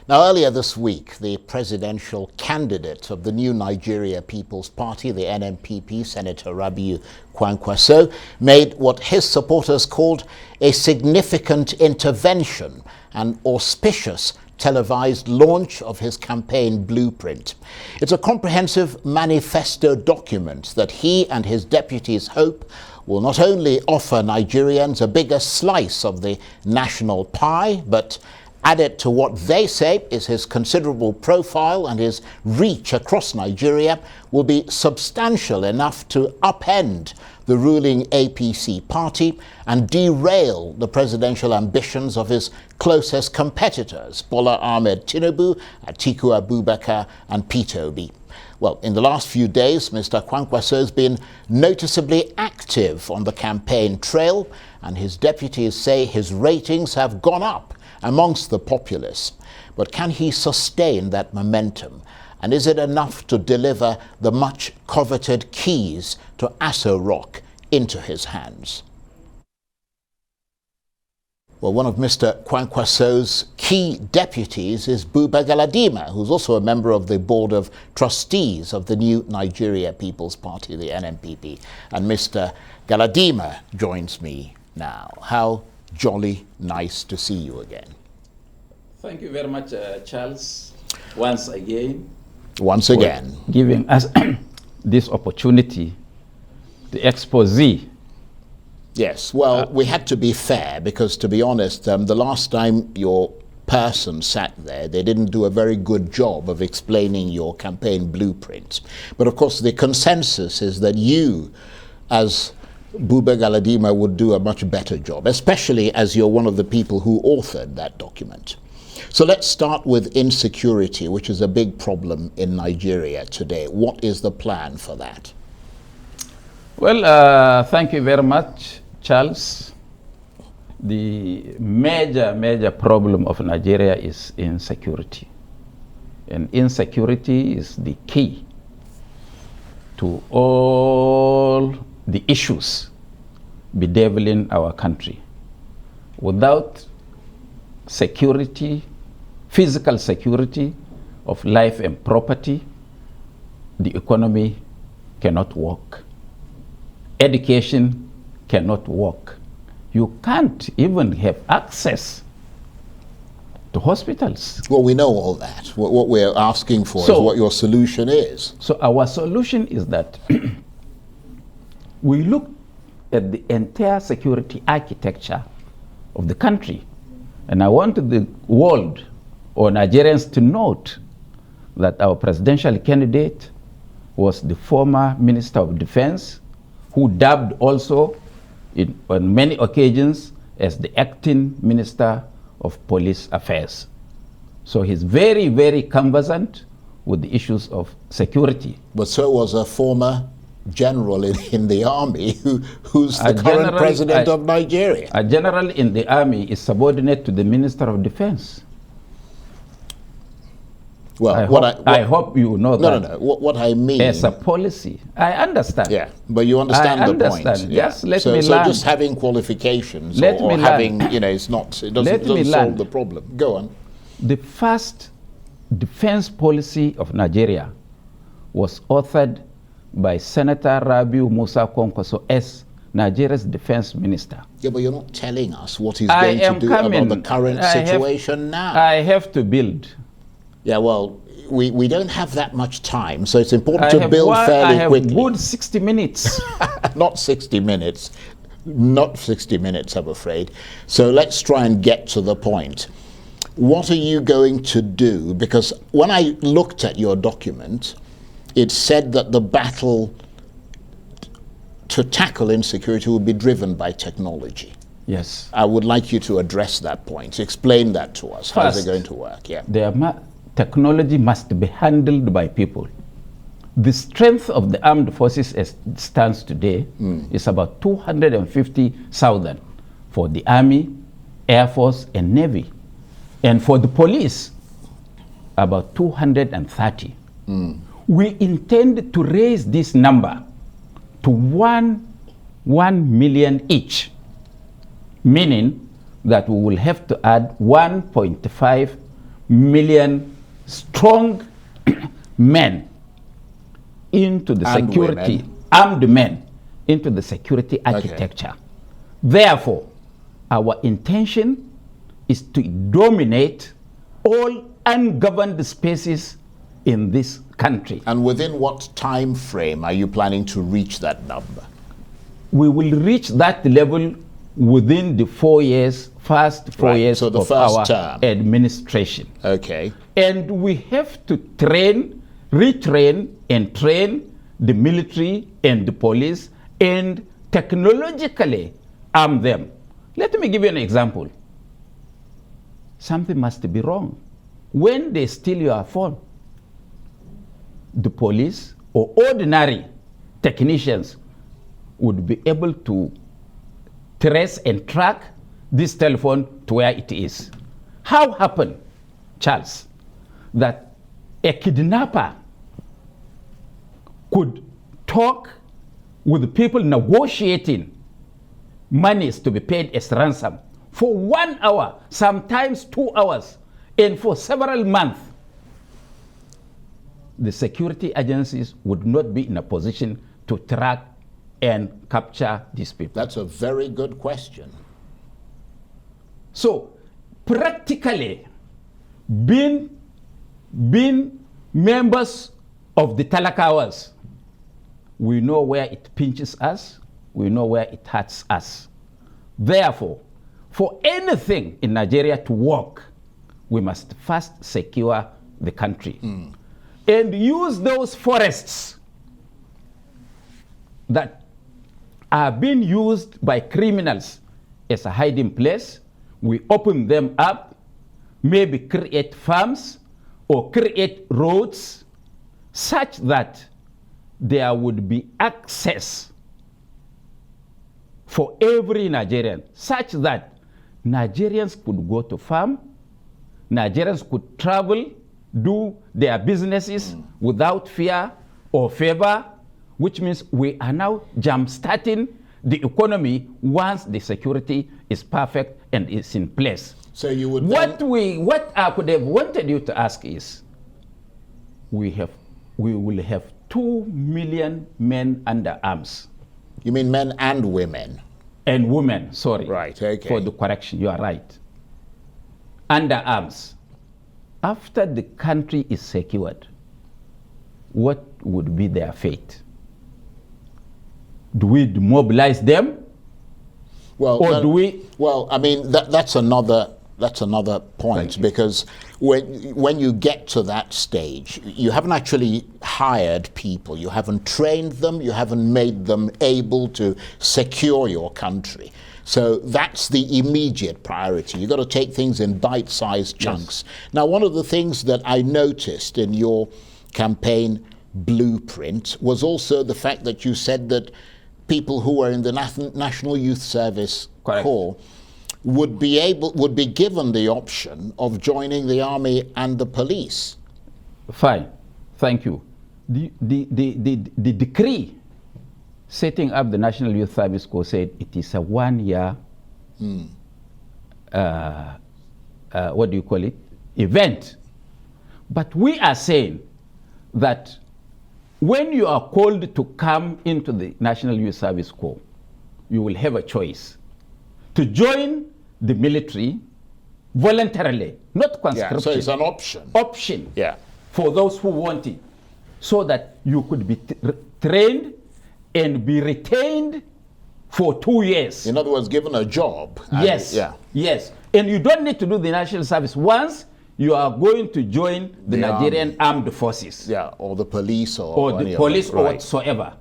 Now, earlier this week, the presidential candidate of the new Nigeria People's Party, the NNPP, Senator Rabiu Kwankwaso, made what his supporters called a significant intervention, an auspicious televised launch of his campaign blueprint. It's a comprehensive manifesto document that he and his deputies hope will not only offer Nigerians a bigger slice of the national pie, but added to what they say is his considerable profile and his reach across Nigeria, will be substantial enough to upend the ruling APC party and derail the presidential ambitions of his closest competitors, Bola Ahmed Tinubu, Atiku Abubakar and Peter Obi. Well, in the last few days, Mr. Kwankwaso has been noticeably active on the campaign trail, and his deputies say his ratings have gone up amongst the populace. But can he sustain that momentum? And is it enough to deliver the much coveted keys to Aso Rock into his hands? Well, one of Mr. Kwankwaso's key deputies is Buba Galadima, who's also a member of the Board of Trustees of the new Nigeria People's Party, the NNPP. And Mr. Galadima joins me now. How jolly nice to see you again. Thank you very much, Charles, once again. Once again. Giving us this opportunity to expose. Yes, well, we had to be fair because, to be honest, the last time your person sat there, they didn't do a very good job of explaining your campaign blueprint. But of course, the consensus is that you, as Buba Galadima, would do a much better job, especially as you're one of the people who authored that document. So let's start with insecurity, which is a big problem in Nigeria today. What is the plan for that? Well, thank you very much, Charles. The major problem of Nigeria is insecurity. And insecurity is the key to all the issues bedeviling our country. Without security, physical security of life and property, the economy cannot work. Education cannot work. You can't even have access to hospitals. Well, we know all that. What we're asking for is what your solution is. So our solution is that we look at the entire security architecture of the country. And I want the world or Nigerians to note that our presidential candidate was the former Minister of Defense, who dubbed also on many occasions as the acting Minister of Police Affairs. So he's very, very conversant with the issues of security. But so was a former general in the army who's the current president of Nigeria. A general in the army is subordinate to the Minister of Defense. Well, I hope you know that. No. What I mean, as a policy, I understand. Yeah, but you understand the point. Yes, yeah. let me learn. So just having qualifications or having, it's not. It doesn't solve the problem. Go on. The first defense policy of Nigeria was authored by Senator Rabiu Musa Kwankwaso as Nigeria's defense minister. Yeah, but you're not telling us what he's going to do about the current situation now. I have to build. Yeah, well, we don't have that much time, so it's important to build fairly quickly. I have good 60 minutes. Not 60 minutes. Not 60 minutes, I'm afraid. So let's try and get to the point. What are you going to do? Because when I looked at your document, it said that the battle to tackle insecurity will be driven by technology. Yes. I would like you to address that point. Explain that to us. How is it going to work? Yeah. Technology must be handled by people. The strength of the armed forces as it stands today is about 250,000 for the Army, Air Force, and Navy. And for the police, about 230. We intend to raise this number to 1 million each, meaning that we will have to add 1.5 million strong men into the And security, women. armed men into the security architecture. Therefore, our intention is to dominate all ungoverned spaces in this country. And within what time frame are you planning to reach that number? We will reach that level within the 4 years, first 4 Right, years so the of first our term. administration. Okay. And we have to train, retrain, and train the military and the police and technologically arm them. Let me give you an example. Something must be wrong. When they steal your phone, the police or ordinary technicians would be able to trace and track this telephone to where it is. How happened, Charles, that a kidnapper could talk with the people negotiating monies to be paid as ransom for 1 hour, sometimes 2 hours, and for several months? The security agencies would not be in a position to track and capture these people. That's a very good question. So, practically, being members of the Talakawas, we know where it pinches us, we know where it hurts us. Therefore, for anything in Nigeria to work, we must first secure the country and use those forests that are being used by criminals as a hiding place. We open them up, maybe create farms or create roads such that there would be access for every Nigerian, such that Nigerians could go to farm, Nigerians could travel, do their businesses without fear or favor, which means we are now jump-starting the economy once the security is perfect and is in place. So you would What I could have wanted you to ask is, we will have 2 million men under arms. You mean men and women? And women, sorry. Right, okay. For the correction, you are right. Under arms. After the country is secured, what would be their fate? Do we demobilize them? Well, Or do we? Well, I mean, that's another point, because when you get to that stage, you haven't actually hired people, you haven't trained them, you haven't made them able to secure your country. So that's the immediate priority. You've got to take things in bite-sized chunks. Yes. Now, one of the things that I noticed in your campaign blueprint was also the fact that you said that people who are in the National Youth Service Corps would be given the option of joining the army and the police. Fine, thank you. The decree setting up the National Youth Service Corps said it is a 1 year, what do you call it, event. But we are saying that when you are called to come into the National Youth Service Corps, you will have a choice to join the military voluntarily, not conscription. Yeah, so it's an option. Option. Yeah. For those who want it, so that you could be trained and be retained for 2 years. In other words, given a job. Yes. Yeah. Yes. And you don't need to do the national service once you are going to join the Nigerian Armed Forces. Yeah, or the police or the police or whatsoever.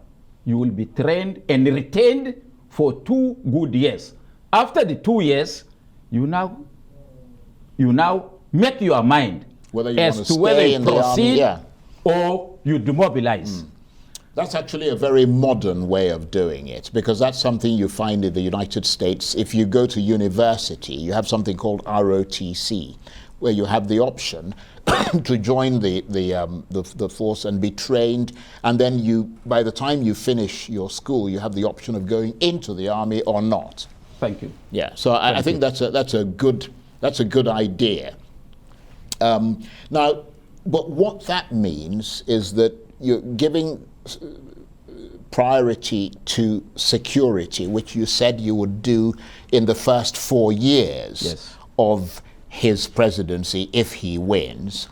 You will be trained and retained for 2 good years. After the 2 years, you now make your mind as to whether you proceed or you demobilize. That's actually a very modern way of doing it, because that's something you find in the United States. If you go to university, you have something called ROTC, where you have the option to join the force and be trained, and then by the time you finish your school, you have the option of going into the army or not. Thank you. Yeah, so I think that's a good idea. Now, but what that means is that you're giving priority to security, which you said you would do in the first 4 years Yes. of his presidency if he wins.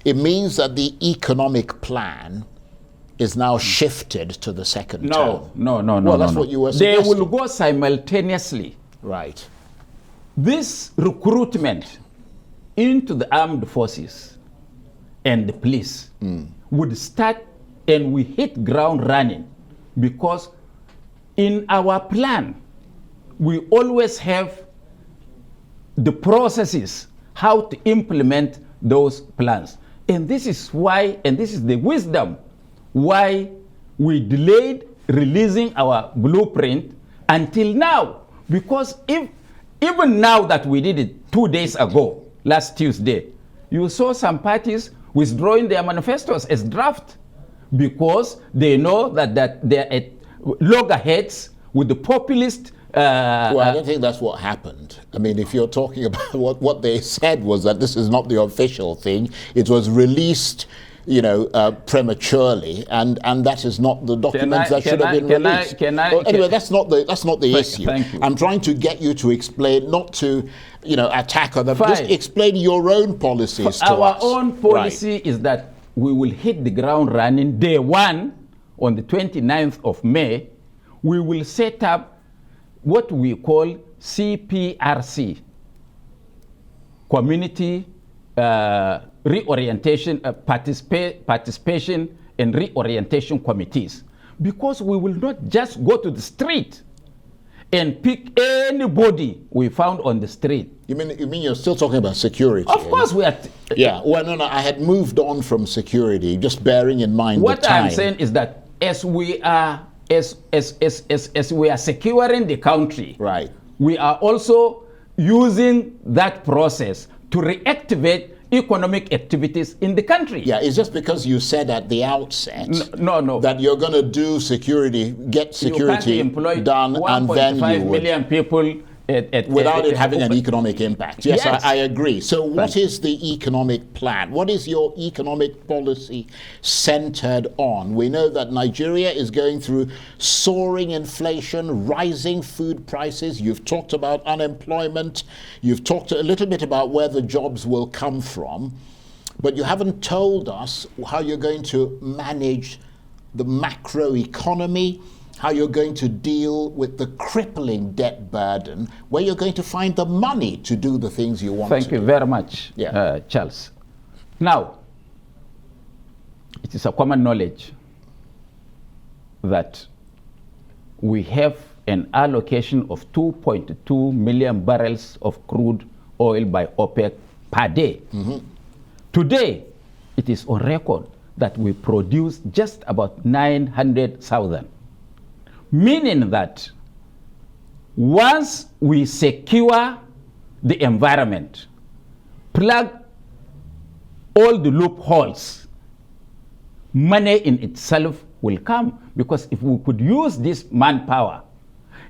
It means that the economic plan is now shifted to the second term. No. Well, that's what you were suggesting. They will go simultaneously. Right. This recruitment into the armed forces and the police would start, and we hit ground running, because in our plan, we always have the processes, how to implement those plans. And this is why, and this is the wisdom, why we delayed releasing our blueprint until now. Because even now that we did it 2 days ago, last Tuesday, you saw some parties withdrawing their manifestos as draft, because they know that they're at loggerheads with the populist. Well, I don't think that's what happened. I mean, if you're talking about what they said was that this is not the official thing. It was released, prematurely, and that is not the documents that should have been released. Anyway, that's not the issue. Thank you. I'm trying to get you to explain, not to attack on them. Just explain your own policies to us. Our own policy is that we will hit the ground running day one on the 29th of May. We will set up what we call CPRC, Community Reorientation, Participation and Reorientation Committees, because we will not just go to the street and pick anybody we found on the street. You mean you're still talking about security? Of course we are. Yeah. Well, no. I had moved on from security, just bearing in mind what the time. I'm saying is that as we are securing the country, right, we are also using that process to reactivate economic activities in the country. Yeah, it's just because you said at the outset no. that you're going to do security, get security done, and then you 1.5 would, million people without it having an economic impact. Yes, Yes. I agree. So what is the economic plan? What is your economic policy centered on? We know that Nigeria is going through soaring inflation, rising food prices. You've talked about unemployment. You've talked a little bit about where the jobs will come from. But you haven't told us how you're going to manage the macro economy, how you're going to deal with the crippling debt burden, where you're going to find the money to do the things you want to do. Thank you very much, Charles. Now, it is a common knowledge that we have an allocation of 2.2 million barrels of crude oil by OPEC per day. Today, it is on record that we produce just about 900,000. Meaning that once we secure the environment, plug all the loopholes, money in itself will come. Because if we could use this manpower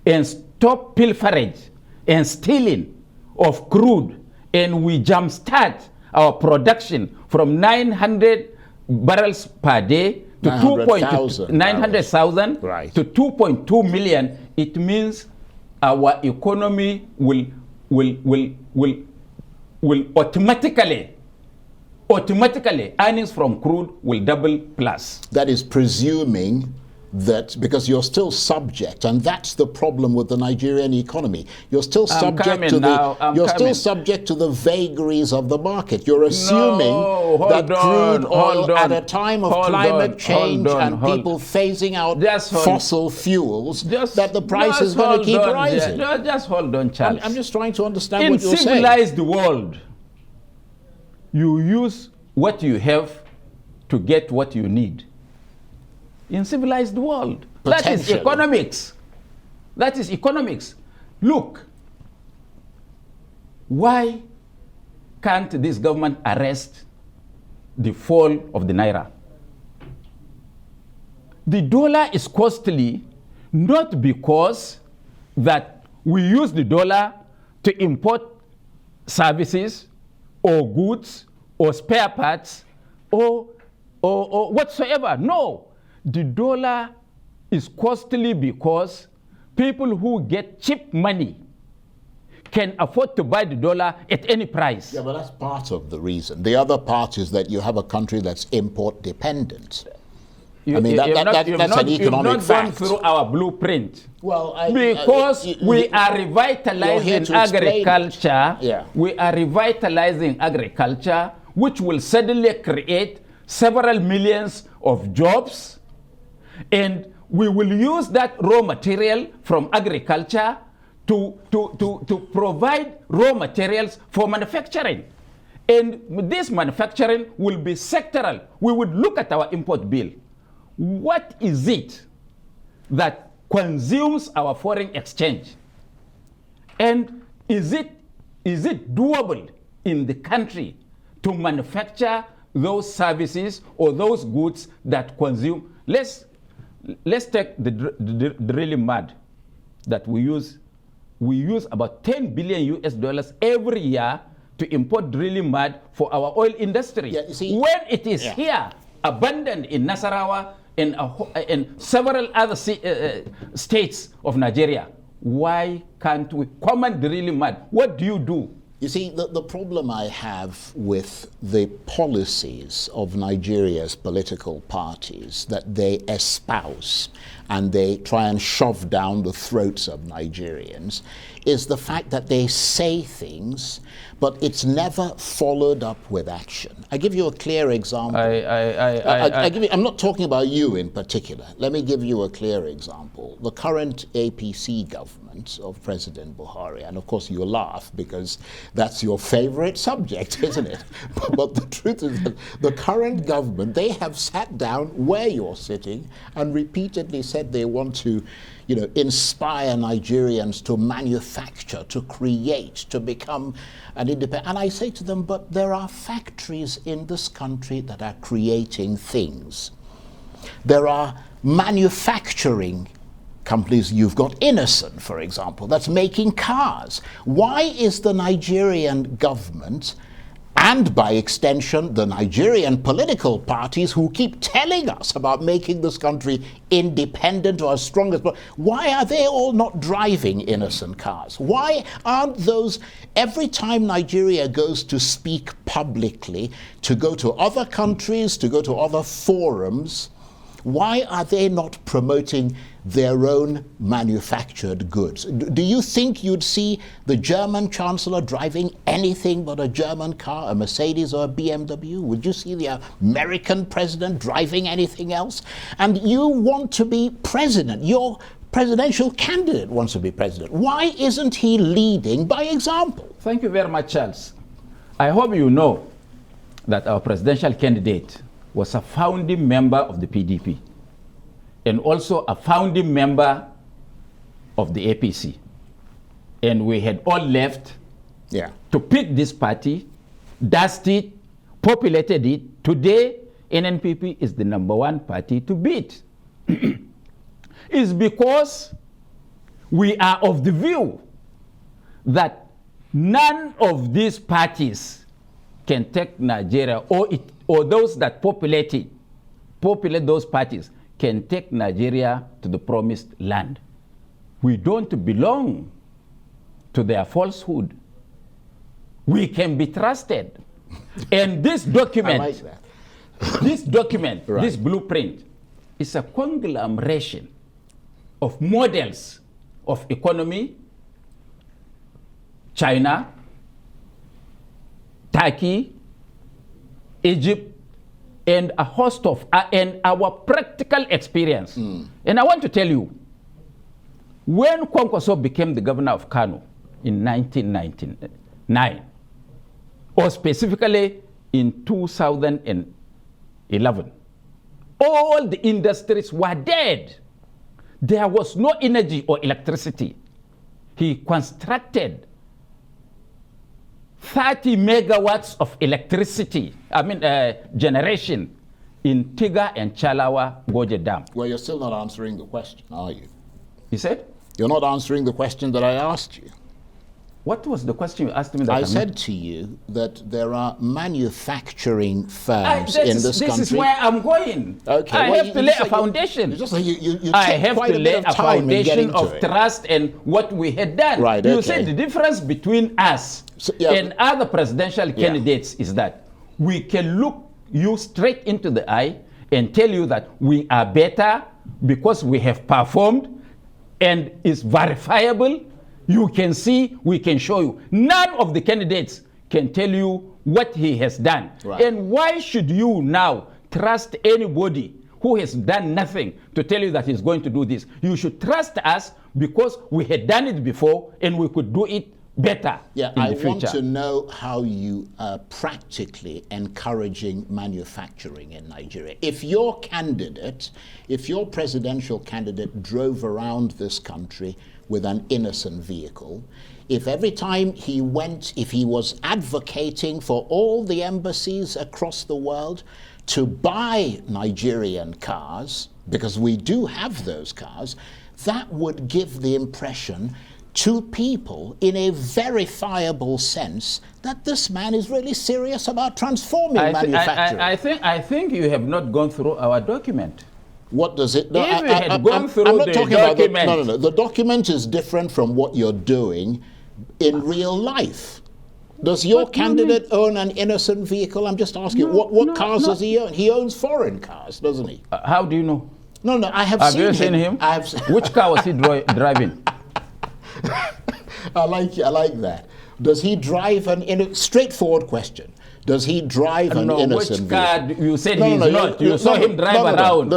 and stop pilferage and stealing of crude, and we jumpstart our production from 900 barrels per day to 900,000 right, to 2.2 million, it means our economy will automatically earnings from crude will double plus. That is presuming that, because you're still subject, and that's the problem with the Nigerian economy. You're still subject to the vagaries of the market. You're assuming that crude oil at a time of climate change and people phasing out fossil fuels, that the price is going to keep rising. Just hold on, Charles. I'm just trying to understand what you're saying. In civilized world, you use what you have to get what you need. In civilized world, that is economics. That is economics. Look, why can't this government arrest the fall of the naira? The dollar is costly not because that we use the dollar to import services or goods or spare parts or whatsoever. No, the dollar is costly because people who get cheap money can afford to buy the dollar at any price. Yeah, but that's part of the reason. The other part is that you have a country that's import dependent. That's an economic fact. You've not gone through our blueprint. Well, because we are revitalizing agriculture. Yeah. We are revitalizing agriculture, which will suddenly create several millions of jobs, and we will use that raw material from agriculture to provide raw materials for manufacturing. And this manufacturing will be sectoral. We would look at our import bill. What is it that consumes our foreign exchange? And is it doable in the country to manufacture those services or those goods that consume? Let's take the drilling mud that we use. We use about $10 billion US every year to import drilling mud for our oil industry. Yeah, you see, when it is here, abundant in Nasarawa and several other states of Nigeria, why can't we command drilling mud? What do you do? You see, the problem I have with the policies of Nigeria's political parties that they espouse and they try and shove down the throats of Nigerians is the fact that they say things, but it's never followed up with action. I give you a clear example. I'm not talking about you in particular. Let me give you a clear example. The current APC government of President Buhari, and of course you laugh because that's your favorite subject, isn't it? But the truth is that the current government, they have sat down where you're sitting and repeatedly said they want to, inspire Nigerians to manufacture, to create, to become an independent. And I say to them, but there are factories in this country that are creating things. There are manufacturing companies. You've got Innocent, for example, that's making cars. Why is the Nigerian government, and by extension the Nigerian political parties who keep telling us about making this country independent or as strong as, why are they all not driving Innocent cars? Why aren't those, every time Nigeria goes to speak publicly, to go to other countries, to go to other forums, why are they not promoting their own manufactured goods? Do you think you'd see the German chancellor driving anything but a German car, a Mercedes or a BMW? Would you see the American president driving anything else? And you want to be president. Your presidential candidate wants to be president. Why isn't he leading by example? Thank you very much, Charles. I hope you know that our presidential candidate was a founding member of the PDP and also a founding member of the APC. And we had all left to pick this party, dust it, populated it. Today, NNPP is the #1 party to beat. It's because we are of the view that none of these parties can take Nigeria, or those that populate those parties can take Nigeria to the promised land. We don't belong to their falsehood. We can be trusted. And this document, I like that. This blueprint is a conglomeration of models of economy: China, Turkey, Egypt, and a host of, and our practical experience. And I want to tell you, when Kwankwaso became the governor of Kano in 1999, or specifically in 2011, all the industries were dead. There was no energy or electricity. He constructed 30 megawatts of electricity, generation in Tiga and Chalawa Goje Dam. Well, you're still not answering the question, are you? You said? You're not answering the question that I asked you. What was the question you asked me? That I said to you that there are manufacturing firms in this country. This is where I'm going. Okay, I have to lay a foundation. I have to lay a foundation of trust and what we had done. Right, you said the difference between us and other presidential candidates is that we can look you straight into the eye and tell you that we are better because we have performed and is verifiable. You can see, we can show you. None of the candidates can tell you what he has done. Right. And why should you now trust anybody who has done nothing to tell you that he's going to do this? You should trust us because we had done it before and we could do it better in the future. I want to know how you are practically encouraging manufacturing in Nigeria. If your presidential candidate drove around this country with an innocent vehicle, if every time he went, if he was advocating for all the embassies across the world to buy Nigerian cars, because we do have those cars, that would give the impression to people in a verifiable sense that this man is really serious about transforming manufacturing. I think you have not gone through our document. What does it? No, if you had gone through I'm not the talking document. About no. The document is different from what you're doing in real life. Does your candidate own an innocent vehicle? I'm just asking. What cars does he own? He owns foreign cars, doesn't he? How do you know? No. I have seen him. Have you seen him? I have. Which car was he driving? I like that. Does he drive straightforward question? Does he drive an innocent vehicle? Which car? You said he's not. You saw him drive around.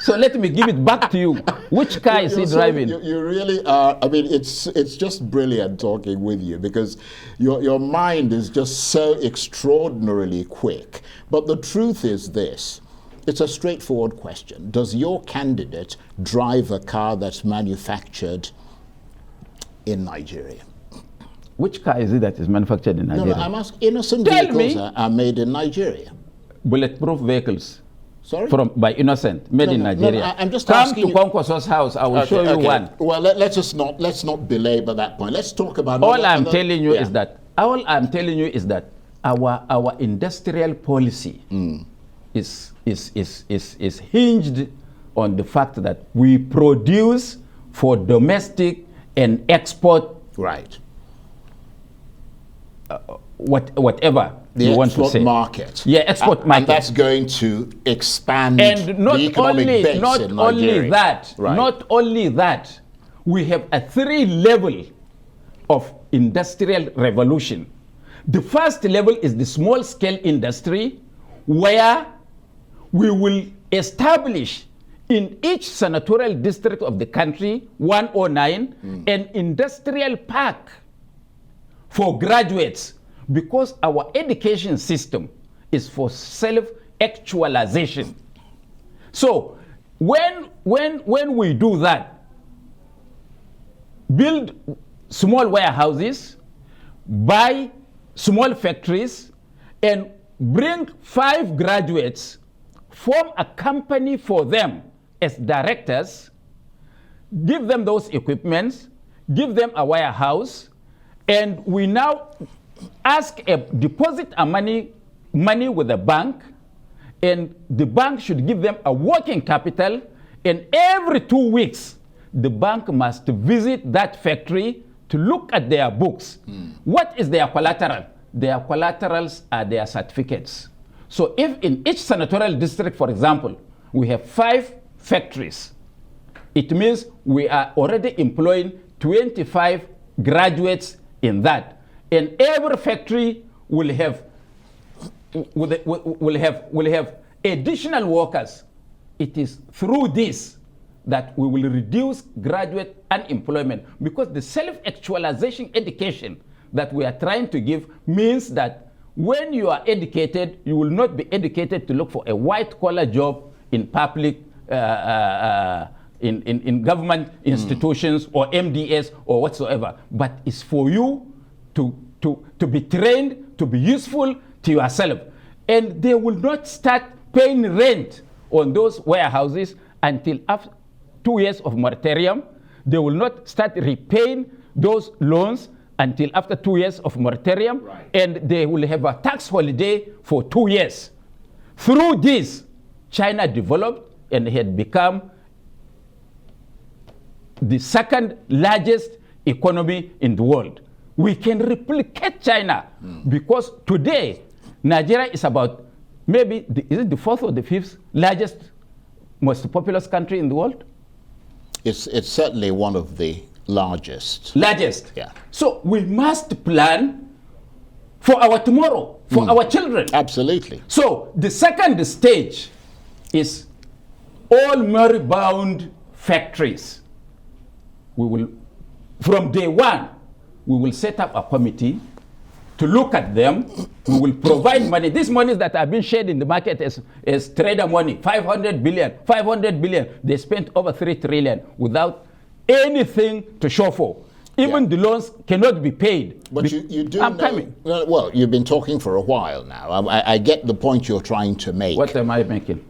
So let me give it back to you. Which car is he driving? You really are. I mean, it's just brilliant talking with you because your mind is just so extraordinarily quick. But the truth is this. It's a straightforward question. Does your candidate drive a car that's manufactured in Nigeria? Which car is it that is manufactured in Nigeria? No, I'm asking. Innocent vehicles are made in Nigeria. Bulletproof vehicles. Sorry? By innocent, made in Nigeria. No, I'm just Come asking to Kwankwaso's house. I will show you one. Well, let's not belabor that point. Let's talk about. All I'm telling you is that our industrial policy is hinged on the fact that we produce for domestic and export. Right. Whatever the you want to say. Export market. Yeah, export market. And that's going to expand and not the economic base in Nigeria. Not only that, we have a 3-level of industrial revolution. The first level is the small scale industry, where we will establish in each senatorial district of the country, 109, an industrial park for graduates, because our education system is for self-actualization. So when we do that, build small warehouses, buy small factories, and bring 5 graduates, form a company for them as directors, give them those equipments, give them a warehouse, and we now deposit a money with the bank, and the bank should give them a working capital, and every 2 weeks, the bank must visit that factory to look at their books. What is their collateral? Their collaterals are their certificates. So if in each senatorial district, for example, we have 5 factories, it means we are already employing 25 graduates in that. And every factory will have additional workers. It is through this that we will reduce graduate unemployment, because the self-actualization education that we are trying to give means that when you are educated, you will not be educated to look for a white-collar job in public, in government institutions or MDS or whatsoever, but it's for you to be trained, to be useful to yourself. And they will not start paying rent on those warehouses until after 2 years of moratorium. They will not start repaying those loans until after 2 years of moratorium, Right. and they will have a tax holiday for 2 years. Through this, China developed and had become the second largest economy in the world. We can replicate China because today Nigeria is about maybe is it the fourth or the fifth largest, most populous country in the world? It's certainly one of the largest. Largest. Yeah. So we must plan for our tomorrow, for our children. Absolutely. So the second stage is all moribund factories. We will, from day one, we will set up a committee to look at them. We will provide money. These monies that are being shared in the market as trader money, 500 billion, they spent over 3 trillion without anything to show for. Even the loans cannot be paid. But you do I'm know, coming. well, you've been talking for a while now. I get the point you're trying to make. What am I making?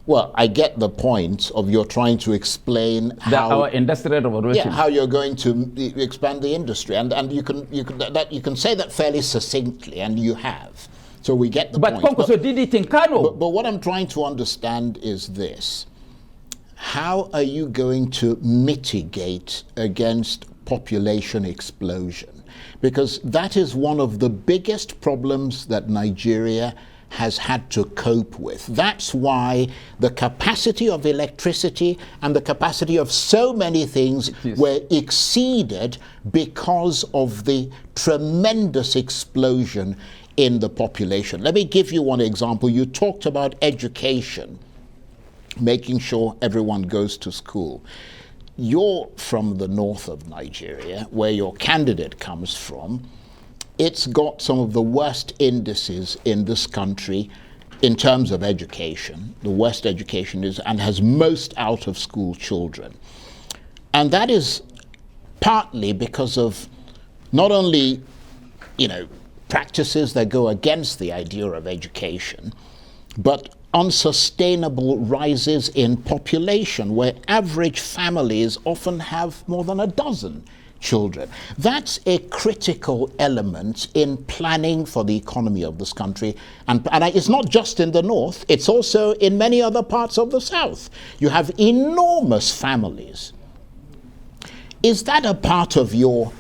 Well, I get the point of you're trying to explain That how our industrial revolution. how you're going to expand the industry, and you can say that fairly succinctly, and you have. So we get the But point. Konko did it in Kano. But what I'm trying to understand is this: how are you going to mitigate against population explosion? Because that is one of the biggest problems that Nigeria has had to cope with. That's why the capacity of electricity and the capacity of so many things were exceeded because of the tremendous explosion in the population. Let me give you one example. You talked about education, making sure everyone goes to school. You're from the north of Nigeria, where your candidate comes from. It's got some of the worst indices in this country in terms of education. The worst education is, and has most out of school children. And that is partly because of not only, practices that go against the idea of education, but unsustainable rises in population, where average families often have more than a dozen children. That's a critical element in planning for the economy of this country. And it's not just in the north, it's also in many other parts of the south. You have enormous families. Is that a part of your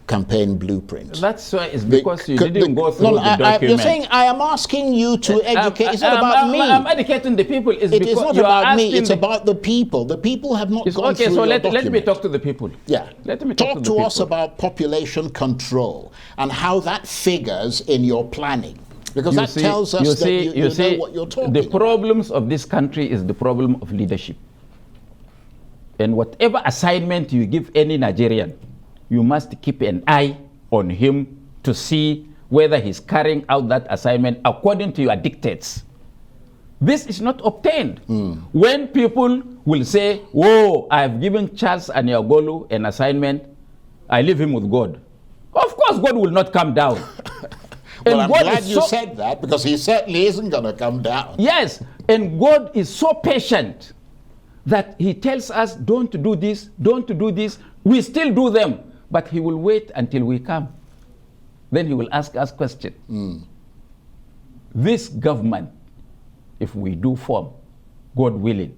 campaign blueprint? That's why it's because you didn't go through the document. You're saying I am asking you to educate. It's not about me. I'm educating the people. It's it is not you about are me. It's about the people. The people have not gone okay, through so your let document. me talk to the people. Yeah. Let me talk to us about population control and how that figures in your planning. Because that tells us that you know what you're talking about. The problems of this country is the problem of leadership. And whatever assignment you give any Nigerian, you must keep an eye on him to see whether he's carrying out that assignment according to your dictates. This is not obtained. When people will say, "Whoa, I've given Charles Aniagolu an assignment, I leave him with God." Of course, God will not come down. Well, I'm glad you said that, because he certainly isn't going to come down. Yes, and God is so patient that he tells us, don't do this, don't do this. We still do them. But he will wait until we come. Then he will ask us questions. This government, if we do form, God willing,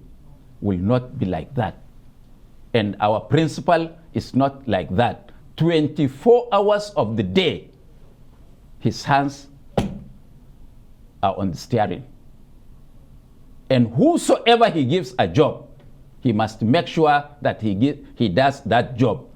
will not be like that. And our principle is not like that. 24 hours of the day, his hands are on the steering. And whosoever he gives a job, he must make sure that he does that job.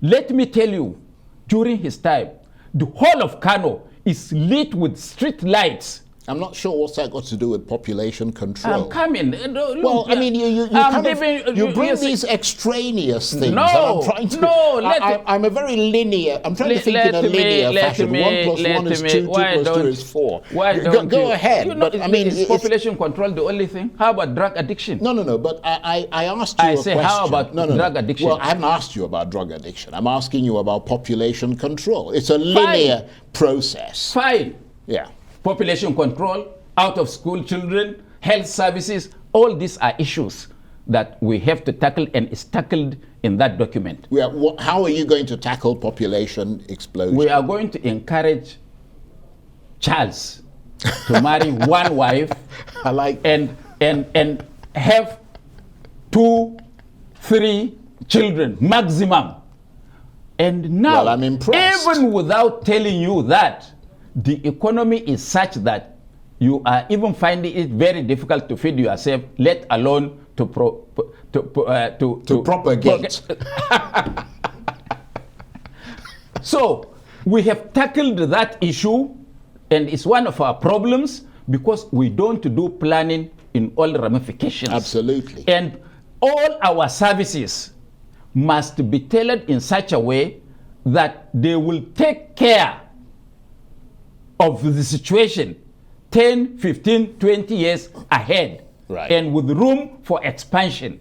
Let me tell you, during his time, the whole of Kano is lit with street lights. I'm not sure what's that got to do with population control. I'm coming. Well, I mean, you bring these extraneous things. No, I'm trying to, I'm a very linear. I'm trying to think in a linear fashion. 1 + 1 is 2, 2 + 2 is 4. Go ahead. But I mean, is population control the only thing? How about drug addiction? No. But I asked you a question. How about drug addiction? Well, I haven't asked you about drug addiction. I'm asking you about population control. It's a linear process. Fine. Yeah. Population control, out of school children, health services, all these are issues. that we have to tackle, and is tackled in that document. How are you going to tackle population explosion? We are going to encourage Charles to marry one wife I like and have 2, 3 children maximum. And now, well, I'm impressed. even without telling you that, the economy is such that you are even finding it very difficult to feed yourself, let alone to propagate. So we have tackled that issue, and it's one of our problems because we don't do planning in all ramifications. Absolutely. And all our services must be tailored in such a way that they will take care of the situation 10, 15, 20 years ahead, right, and with room for expansion.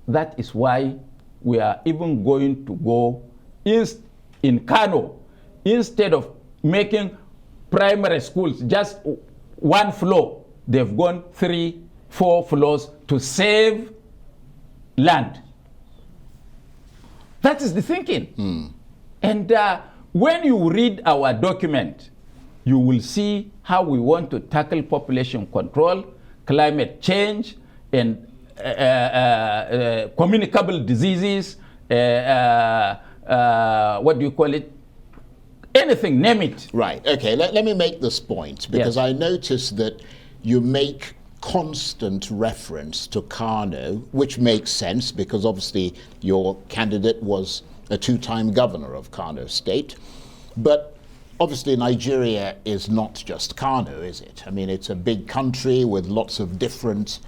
That is why we are even going to go in Kano, instead of making primary schools just 1 floor, they've gone 3, 4 floors to save land. That is the thinking. And when you read our document, you will see how we want to tackle population control, climate change, and communicable diseases, what do you call it? Anything, name it. Right, okay, let me make this point, because Yes. I noticed that you make constant reference to Kano, which makes sense because obviously your candidate was a 2-time governor of Kano State. But obviously Nigeria is not just Kano, is it? I mean, it's a big country with lots of different,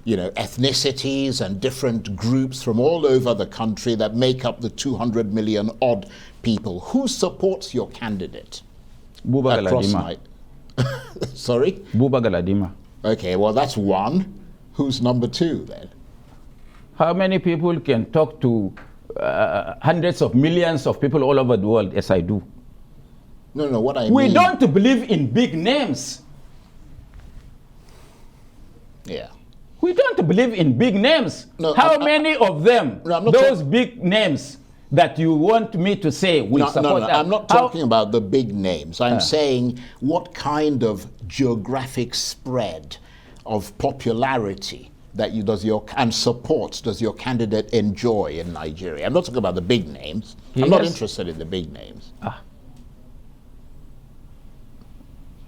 ethnicities and different groups from all over the country that make up the 200 million odd people. Who supports your candidate? Buba Galadima. Sorry? Buba Galadima. Okay, well, that's one. Who's number 2 then? How many people can talk to hundreds of millions of people all over the world as I do? No, what I mean... We don't believe in big names. Yeah. We don't believe in big names. No, How many of them, No, I'm not those big names that you want me to say will support that? I'm not talking about the big names. I'm saying what kind of geographic spread of popularity that and support does your candidate enjoy in Nigeria? I'm not talking about the big names. I'm not interested in the big names.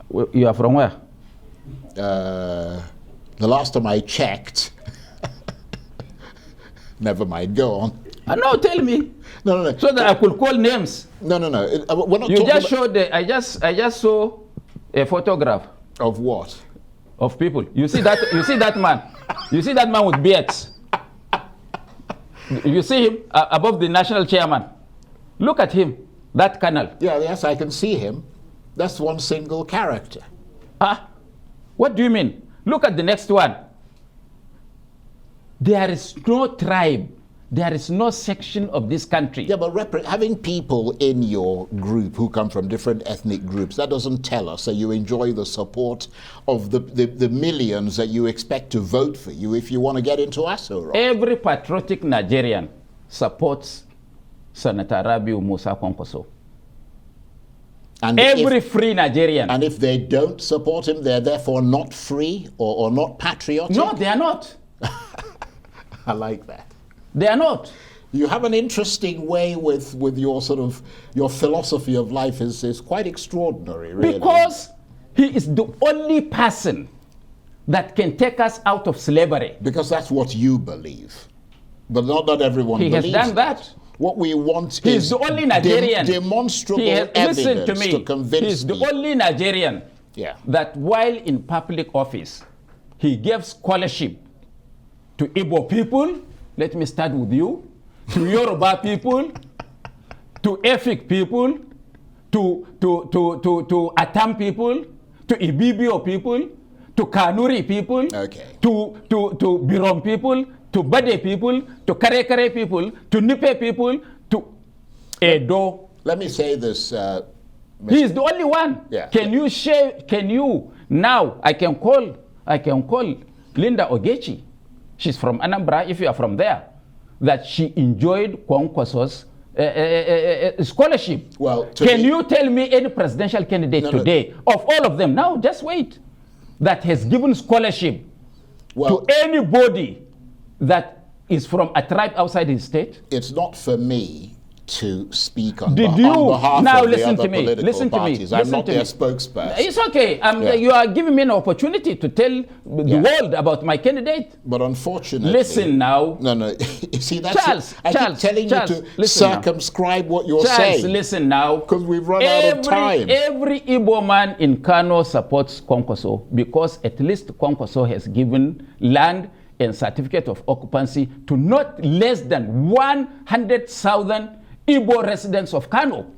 Well, you are from where? The last time I checked, never mind, go on. No, tell me. No. So that I could call names. No. We're not You talking just showed I just saw a photograph of what? of people. You see that? You see that man? You see that man with beards? You see him above the national chairman? Look at him. That colonel. Yes, I can see him. That's one single character. What do you mean? Look at the next one. There is no tribe. There is no section of this country. Yeah, but having people in your group who come from different ethnic groups, that doesn't tell us that you enjoy the support of the millions that you expect to vote for you if you want to get into ASO. Every patriotic Nigerian supports Senator Rabiu Musa Kwankwaso. And every free Nigerian. And if they don't support him, they're therefore not free or not patriotic? No, they are not. I like that. They are not. You have an interesting way with your your philosophy of life is quite extraordinary, really. Because he is the only person that can take us out of slavery. Because that's what you believe. But not everyone believes He has done that. What we want He's the only Nigerian. Demonstrable evidence listen to me. to convince He's the only Nigerian that while in public office, he gave scholarship to Igbo people. Let me start with you. To Yoruba people, to Efik people, to Atam people, to Ibibio people, to Kanuri people, to Birom people, to Bade people, to Kare people, to Nipe people, to Edo. Let me say this. He is the only one. Yeah. Can you share? Can you now? I can call Linda Ogechi. she's from Anambra, if you are from there, that she enjoyed Kwankwaso's scholarship. Well, can you tell me any presidential candidate today, of all of them, now just wait, that has given scholarship to anybody that is from a tribe outside his state? It's not for me to speak on behalf of the other political parties. I'm not their spokesperson. It's okay. You are giving me an opportunity to tell the world about my candidate. But unfortunately... Listen now. No. You see, that's Charles, I keep telling you to circumscribe what you're saying. Charles, listen now. Because we've run out of time. Every Igbo man in Kano supports Kwankwaso because at least Kwankwaso has given land and certificate of occupancy to not less than 100,000 Igbo residents of Kano.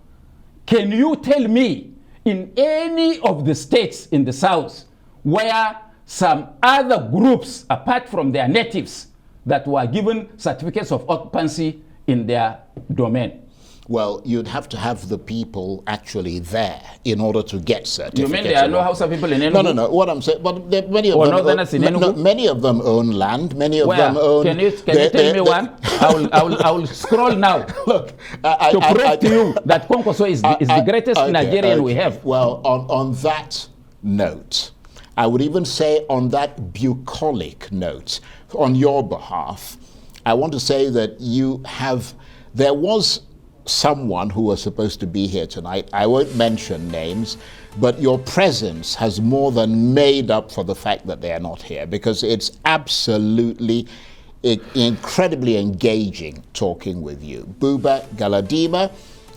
Can you tell me in any of the states in the south where some other groups apart from their natives that were given certificates of occupancy in their domain? Well, you'd have to have the people actually there in order to get certificates. You mean there are no Hausa people in Enugu? No. What I'm saying, but many of them own land. Many of them own. Can you tell me one? I will scroll now. Look, to prove to you that Kwankwaso is the greatest Nigerian we have. Well, on that note, I would even say on that bucolic note, on your behalf, I want to say that there was someone who was supposed to be here tonight. I won't mention names, but your presence has more than made up for the fact that they are not here, because it's absolutely incredibly engaging talking with you. Buba Galadima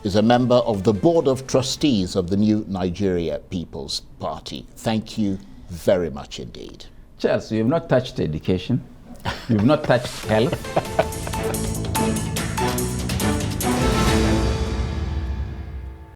is a member of the Board of Trustees of the New Nigeria People's Party. Thank you very much indeed. Charles, you have not touched education. You have not touched health.